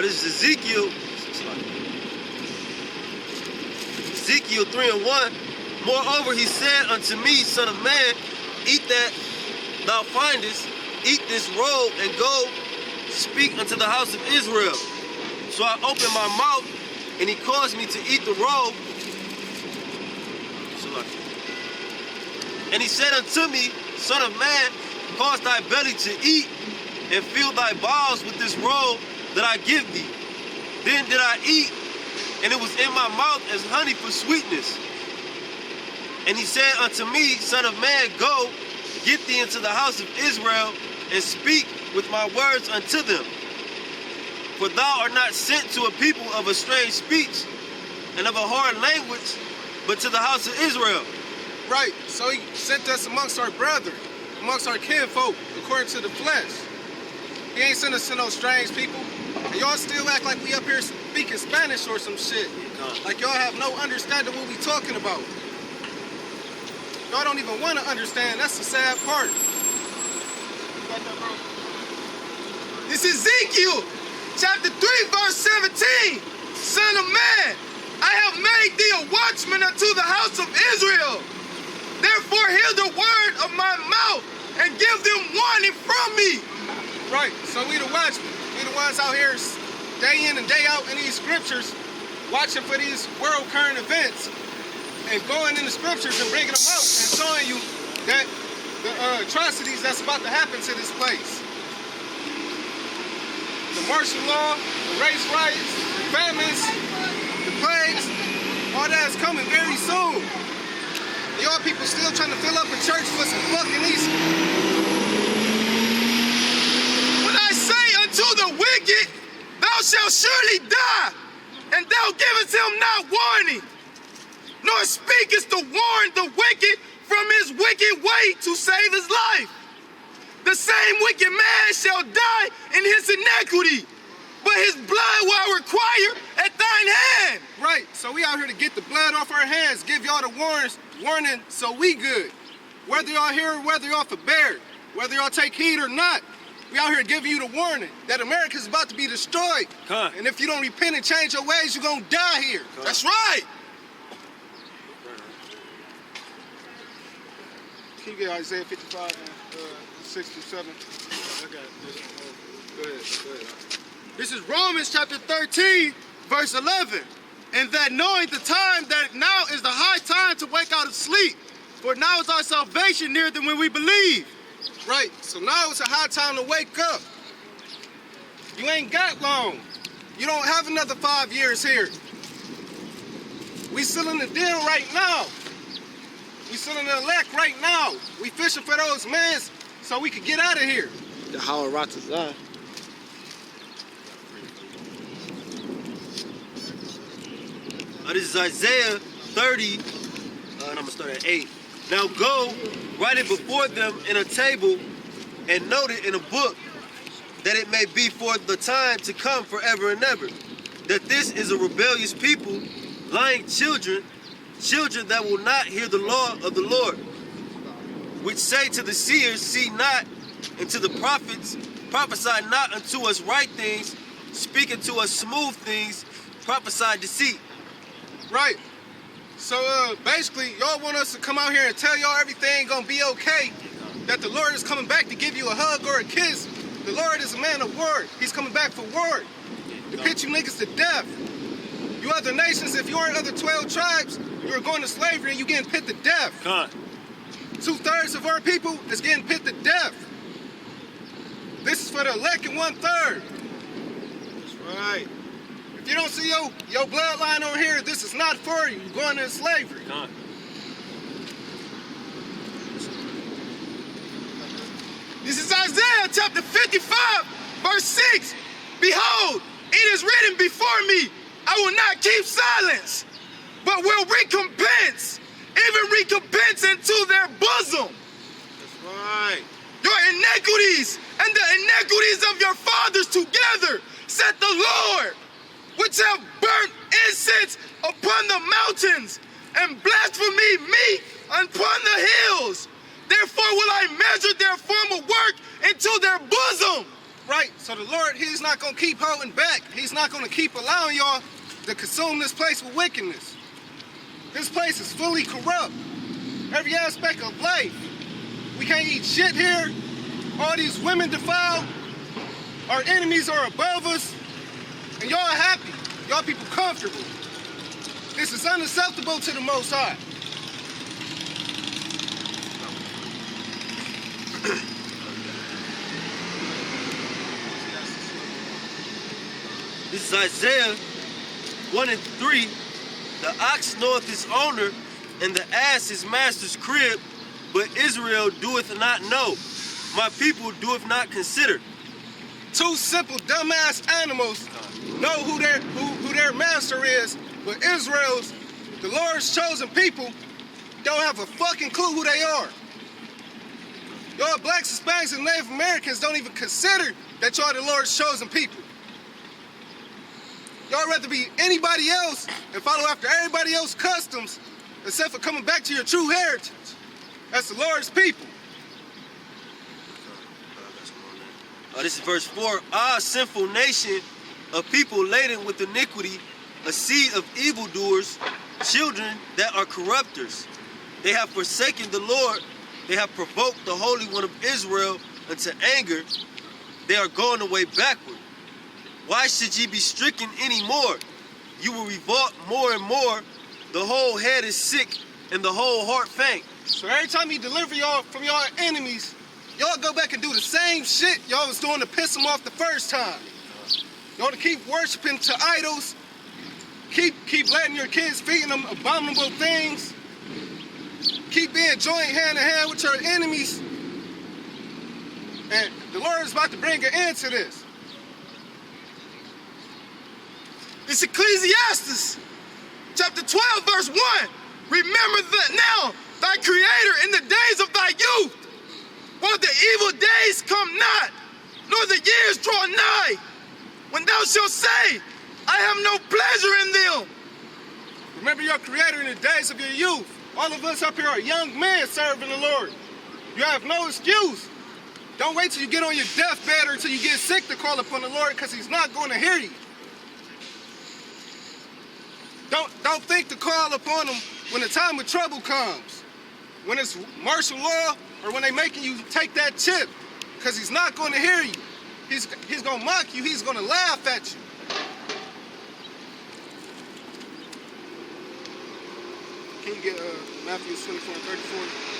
This is Ezekiel 3:1. Moreover, he said unto me, Son of man, eat that thou findest, eat this roll, and go speak unto the house of Israel. So I opened my mouth, and he caused me to eat the roll. And he said unto me, Son of man, cause thy belly to eat, and fill thy bowels with this roll that I give thee. Then did I eat, and it was in my mouth as honey for sweetness. And he said unto me, Son of man, go, get thee into the house of Israel, and speak with my words unto them. For thou art not sent to a people of a strange speech, and of a hard language, but to the house of Israel. Right, so he sent us amongst our brethren, amongst our kinfolk, according to the flesh. He ain't sent us to no strange people. And y'all still act like we up here speaking Spanish or some shit. Like y'all have no understanding what we talking about. Y'all don't even want to understand. That's the sad part. You got that, bro? This is Ezekiel, chapter 3, verse 17. Son of man, I have made thee a watchman unto the house of Israel. Therefore hear the word of my mouth and give them warning from me. Right, so we the watchmen. We the ones out here day in and day out in these scriptures, watching for these world current events and going in the scriptures and bringing them out and showing you that the atrocities that's about to happen to this place. The martial law, the race riots, the famines, the plagues, all that is coming very soon. Y'all people still trying to fill up a church for some fucking Easter. When I say unto the wicked, thou shalt surely die, and thou givest him not warning, nor speakest to warn the wicked from his wicked way to save his life. The same wicked man shall die in his iniquity, but his blood will I require at thine hand. Right, so we out here to get the blood off our hands, give y'all the warning so we good. Whether y'all hear or whether y'all forbear, whether y'all take heed or not, we out here giving you the warning that America's about to be destroyed. And if you don't repent and change your ways, you're gonna die here. That's right. Can you get Isaiah 55 and 67? I got this one. Go ahead. This is Romans chapter 13, verse 11. And that knowing the time that now is the high time to wake out of sleep, for now is our salvation nearer than when we believe. Right, so now it's a high time to wake up. You ain't got long. You don't have another 5 years here. We still in the deal right now. We still in the elect right now. We fishing for those mans so we can get out of here. The Howard Ratazah. This is Isaiah 30, and I'm going to start at 8. Now go, write it before them in a table, and note it in a book, that it may be for the time to come forever and ever. That this is a rebellious people, lying children that will not hear the law of the Lord, which say to the seers, see not, and to the prophets, prophesy not unto us right things, speak unto us smooth things, prophesy deceit. Right. So basically, y'all want us to come out here and tell y'all everything gonna be okay, that the Lord is coming back to give you a hug or a kiss. The Lord is a man of word. He's coming back for word. To pit you niggas to death. You other nations, if you aren't other 12 tribes, you're going to slavery and you getting pit to death. 2/3 of our people is getting pit to death. This is for the elect and 1/3. That's right. If you don't see your bloodline over here, this is not for you. You're going into slavery. This is Isaiah chapter 55, verse 6. Behold, it is written before me, I will not keep silence, but will recompense, even recompense into their bosom. That's right. Your iniquities and the iniquities of your fathers together, said the Lord, which have burnt incense upon the mountains and blasphemy me upon the hills. Therefore will I measure their former work into their bosom. Right, So the Lord, he's not going to keep holding back. He's not going to keep allowing y'all to consume this place with wickedness. This place is fully corrupt. Every aspect of life. We can't eat shit here. All these women defiled. Our enemies are above us. And y'all are happy. Y'all people comfortable. This is unacceptable to the Most High. This is Isaiah 1 and 3. The ox knoweth his owner, and the ass his master's crib, but Israel doeth not know. My people doeth not consider. Two simple dumbass animals know who their master is, but Israel's, the Lord's chosen people, don't have a fucking clue who they are. Y'all blacks, Hispanics, and Native Americans don't even consider that y'all the Lord's chosen people. Y'all rather be anybody else and follow after everybody else's customs, except for coming back to your true heritage. That's the Lord's people. This is verse 4. Ah, sinful nation, a people laden with iniquity, a seed of evildoers, children that are corrupters. They have forsaken the Lord. They have provoked the Holy One of Israel unto anger. They are going away backward. Why should ye be stricken any more? You will revolt more and more. The whole head is sick and the whole heart faint. So every time he deliver y'all from y'all enemies, y'all go back and do the same shit y'all was doing to piss them off the first time. Y'all to keep worshiping to idols, keep letting your kids feeding them abominable things, keep being joint hand in hand with your enemies. And the Lord is about to bring an end to this. It's Ecclesiastes, chapter 12, verse 1. Remember that now thy Creator in the days of thy youth, while the evil days come not, nor the years draw nigh, when thou shalt say, I have no pleasure in them. Remember your Creator in the days of your youth. All of us up here are young men serving the Lord. You have no excuse. Don't wait till you get on your deathbed or until you get sick to call upon the Lord, because he's not going to hear you. Don't think to call upon him when the time of trouble comes. When it's martial law or when they making you take that chip, because he's not going to hear you. He's going to mock you. He's going to laugh at you. Can you get Matthew 24 and 34?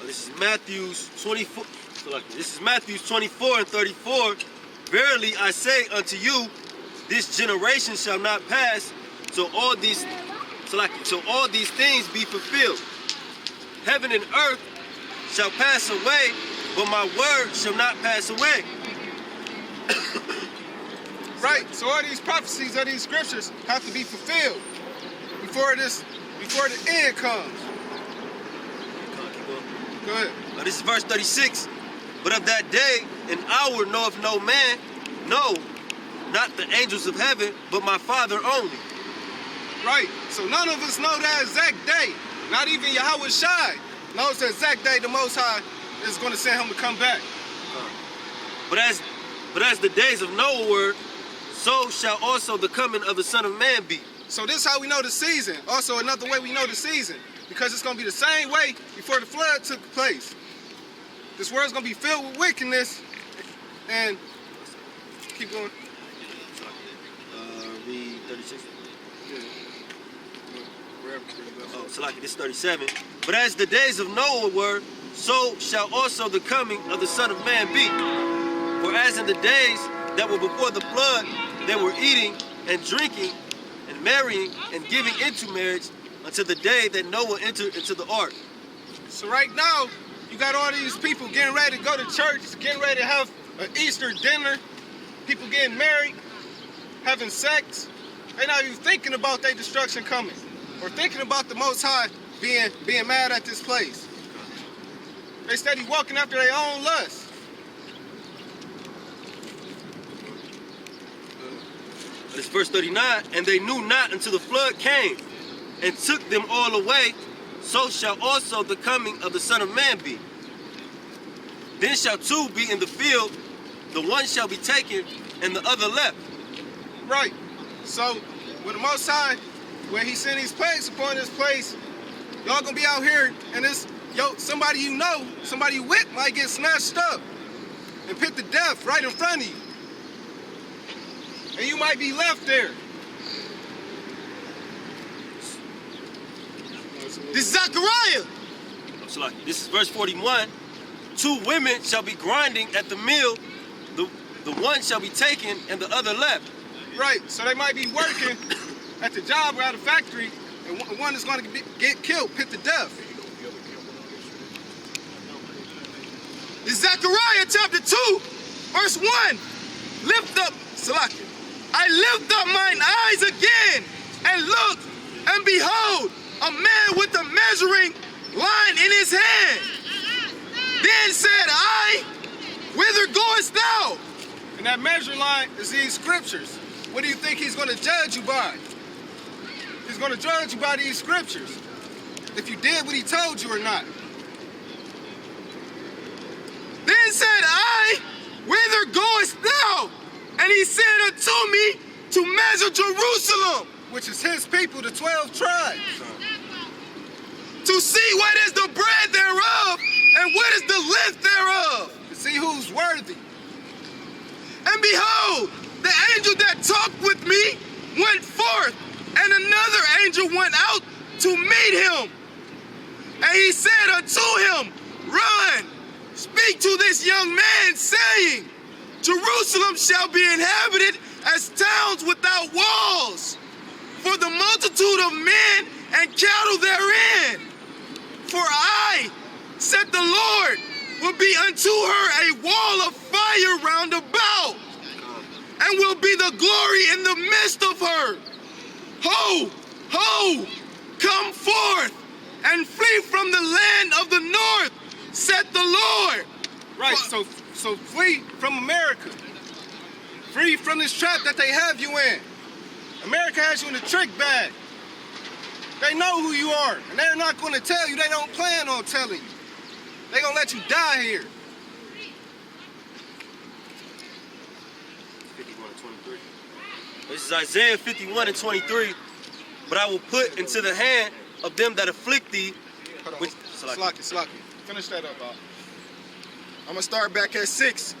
This is Matthew's 24. This is Matthew's 24 and 34. Verily I say unto you, this generation shall not pass, so all these things be fulfilled. Heaven and earth shall pass away, but my word shall not pass away. Right. So all these prophecies of these scriptures have to be fulfilled before the end comes. Go ahead. This is verse 36. But of that day and hour knoweth no man, no, not the angels of heaven, but my Father only. Right. So none of us know that exact day. Not even Yahweh Shai knows the exact day the Most High is going to send him to come back. But as the days of Noah were, so shall also the coming of the Son of Man be. So this is how we know the season. Also another way we know the season. Because it's going to be the same way before the flood took place. This world's going to be filled with wickedness. And keep going. Read 36. Yeah. Oh, so like this is 37. But as the days of Noah were, so shall also the coming of the Son of Man be. For as in the days that were before the flood, they were eating and drinking and marrying and giving into marriage until the day that Noah entered into the ark. So right now, you got all these people getting ready to go to church, getting ready to have an Easter dinner, people getting married, having sex. They're not even thinking about their destruction coming or thinking about the Most High being mad at this place. They steady walking after their own lust. This is verse 39. And they knew not until the flood came and took them all away. So shall also the coming of the Son of Man be. Then shall two be in the field, the one shall be taken and the other left. Right. So, with the Most High, when he sent these plagues upon this place, y'all gonna be out here and somebody you know, somebody you with might get snatched up and put to death right in front of you. And you might be left there. This is Zechariah. So like, this is verse 41. Two women shall be grinding at the mill, the one shall be taken and the other left. Right, so they might be working at the job or at a factory, and one is going to get killed, put to death. This is Zechariah chapter 2, verse 1. Lift up, Salakia. I lift up mine eyes again, and look, and behold, a man with a measuring line in his hand. Then said I, whither goest thou? And that measure line is these scriptures. What do you think he's going to judge you by? He's going to judge you by these scriptures. If you did what he told you or not. Then said I, whither goest thou? And he said unto me, to measure Jerusalem, Which is his people, the 12 tribes. to see what is the breadth thereof, and what is the length thereof. To see who's worthy. And behold, the angel that talked with me went forth, and another angel went out to meet him. And he said unto him, Run, speak to this young man, saying, Jerusalem shall be inhabited as towns without walls, for the multitude of men and cattle therein. For I, said the Lord, will be unto her a wall of fire round about, and will be the glory in the midst of her. Ho, ho, come forth, and flee from the land of the north, said the Lord. Right, so flee from America. Free from this trap that they have you in. America has you in a trick bag. They know who you are, and they're not going to tell you. They don't plan on telling you. They're going to let you die here. 51 and 23. This is Isaiah 51 and 23. But I will put into the hand of them that afflict thee. Hold on. Which, Slaki. Finish that up, Bob. I'm gonna start back at 6.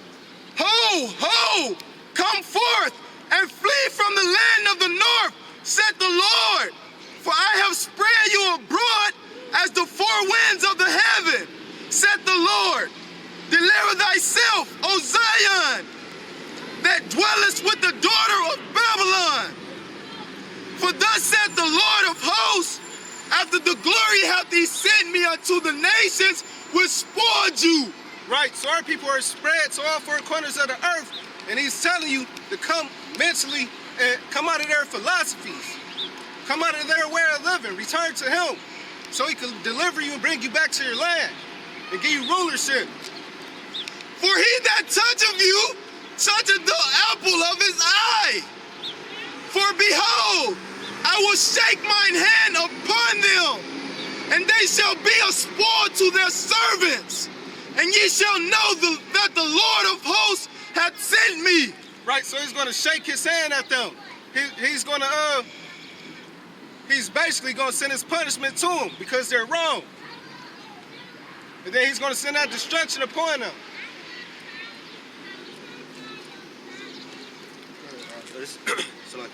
Ho, ho, come forth and flee from the land of the north, said the Lord. For I have spread you abroad as the four winds of the heaven, said the Lord. Deliver thyself, O Zion, that dwellest with the daughter of Babylon. For thus said the Lord of hosts, after the glory hath he sent me unto the nations which spoiled you. Right, so our people are spread to all four corners of the earth, and he's telling you to come mentally and come out of their philosophies. Come out of their way of living. Return to him so he can deliver you and bring you back to your land and give you rulership. For he that toucheth you toucheth the apple of his eye. For behold, I will shake mine hand upon them, and they shall be a spoil to their servants. And ye shall know that the Lord of hosts hath sent me. Right, so he's going to shake his hand at them. He's basically going to send his punishment to them because they're wrong. And then he's going to send that destruction upon them.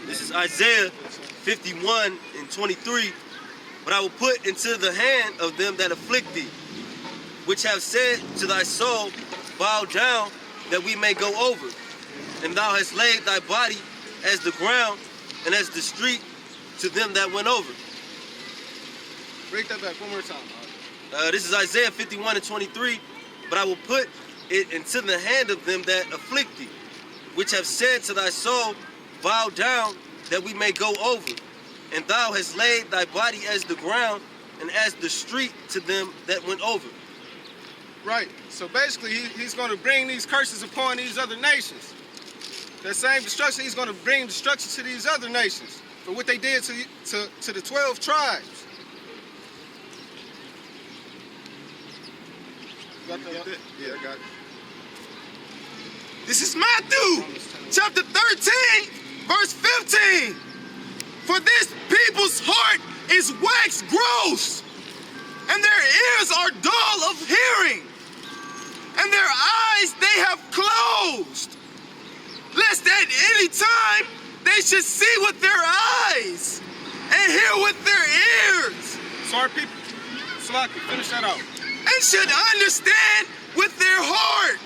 This is Isaiah 51 and 23. But I will put into the hand of them that afflict thee, which have said to thy soul, Bow down, that we may go over. And thou hast laid thy body as the ground and as the street to them that went over. Read that back one more time. This is Isaiah 51 and 23. But I will put it into the hand of them that afflict thee, which have said to thy soul, Bow down, that we may go over. And thou hast laid thy body as the ground and as the street to them that went over. Right, so basically he's going to bring these curses upon these other nations. That same destruction, he's going to bring destruction to these other nations for what they did to the 12 tribes. You got that? Yeah, I got it. This is Matthew chapter 13, verse 15. For this people's heart is waxed gross, and their ears are dull of hearing, and their eyes they have closed, lest at any time they should see with their eyes and hear with their ears. Sorry, people. Slocky, finish that out. And should understand with their heart,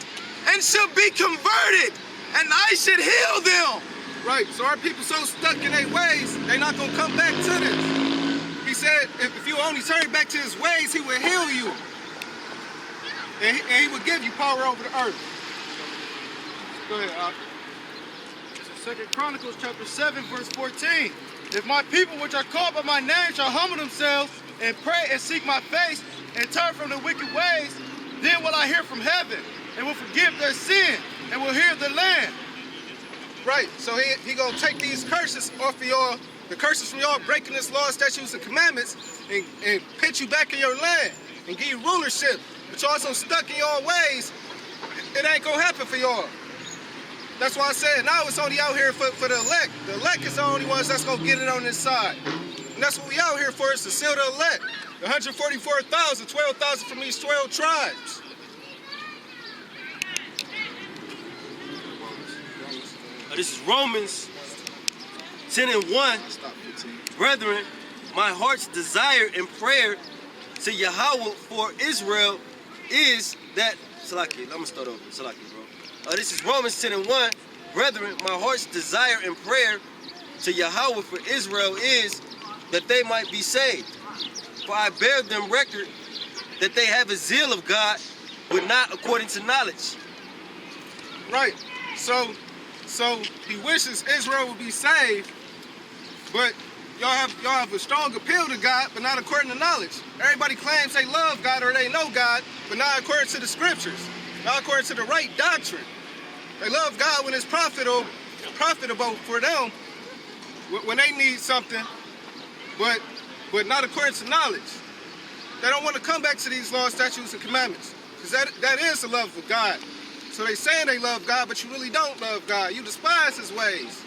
and should be converted, and I should heal them. Right, so our people so stuck in their ways, they not gonna come back to this. He said, if you only turn back to his ways, he will heal you. And he will give you power over the earth. Go ahead, Al. Second Chronicles chapter 7, verse 14. If my people which are called by my name shall humble themselves and pray and seek my face and turn from the wicked ways, then will I hear from heaven and will forgive their sin and will heal the land. Right, so he gonna take these curses off of y'all, the curses from y'all breaking this law, statutes, and commandments, and put you back in your land and give you rulership. But y'all so stuck in y'all ways, it ain't gonna happen for y'all. That's why I said now it's only out here for the elect. The elect is the only ones that's gonna get it on this side. And that's what we out here for, is to seal the elect. 144,000, 12,000 from these 12 tribes. This is Romans 10 and 1. Brethren, my heart's desire and prayer to Yahweh for Israel is that... Salaki, I'm going to start over. Salaki, bro. This is Romans 10 and 1. Brethren, my heart's desire and prayer to Yahweh for Israel is that they might be saved. For I bear them record that they have a zeal of God, but not according to knowledge. Right, so he wishes Israel would be saved, but y'all have a strong appeal to God, but not according to knowledge. Everybody claims they love God or they know God, but not according to the scriptures, not according to the right doctrine. They love God when it's profitable for them, when they need something, but not according to knowledge. They don't want to come back to these laws, statutes, and commandments, because that is the love of God. So they saying they love God, but you really don't love God. You despise his ways.